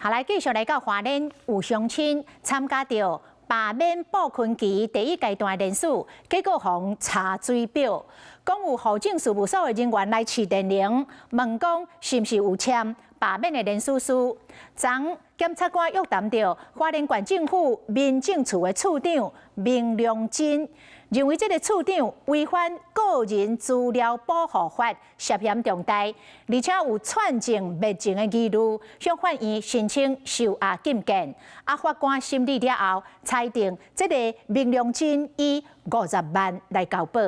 好，来继续来到花莲有乡亲参加到罢免布昆期第一阶段人数，结果互查水表，讲有户政事务所的人员来试电铃，问讲是毋是有签罢免的人事书。昨检察官约谈到花莲县政府民政处的处长明良真，认为这个处长违反个人资料保护法，涉嫌重大，而且有串证灭证的疑虑，向法院申请收押禁见。法官审理了后，裁定这个明良真以50万来交保。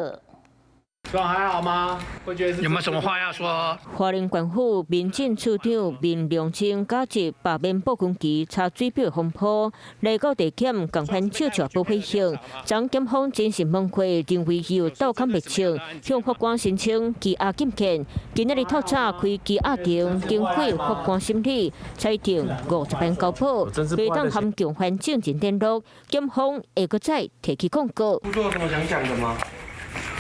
状还好吗？会觉得有没有什么话要说？花莲县府民政处长明良真加入罢免布昆期查水表风波，来到地检共款手续不配合，将检方精神崩溃，认为有盗窃灭证，向法官申请羁押禁见。今日透早开羁押庭，经过法官审理，裁定50万交保，未当含共犯证件登录，检方会搁再提起控告。工作有什么想讲的吗？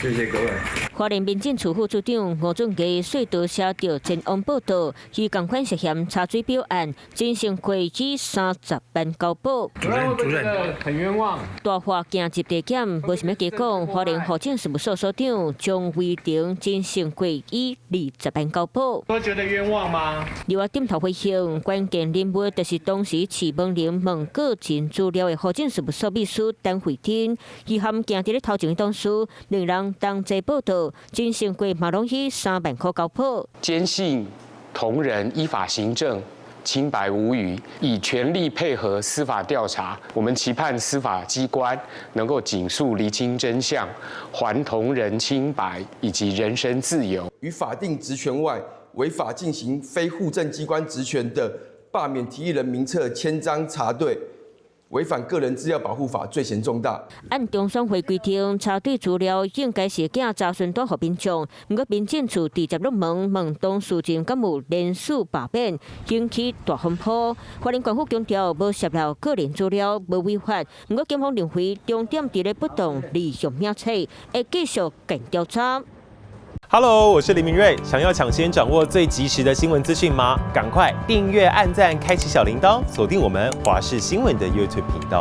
谢谢各位。花莲民政处副处长吴俊基隧道写到前往报道，以共款涉嫌查水表案，进行会以30万交保。主任很冤枉。大话行入地检，无什么结果。花莲户政事务所所长张维庭进行会以20万交保。都觉得冤枉吗？另外点头回应，关键人物就是当时市问林问个人资料的户政事务所秘书陈慧珍，伊含行伫咧头前的同事，两人同齐报道。进行过马龙以3万块交保，坚信同仁依法行政，清白无虞，以全力配合司法调查。我们期盼司法机关能够尽速厘清真相，还同仁清白以及人身自由。于法定职权外，违法进行非户政机关职权的罢免提议人名册签章查对。违反个人资料保护法，罪嫌重大。按中选会规定，查对资料应该是假查询单予民众，不过民政处直接入门问当事人敢有连署罢免，引起大风波。花莲县府强调无泄露个人资料，无违法。不过检方认为重点伫咧不当利用名册，会继续跟调查。Hello， 我是林明瑞。想要抢先掌握最及时的新闻资讯吗？赶快订阅、按赞、开启小铃铛，锁定我们华视新闻的 YouTube 频道。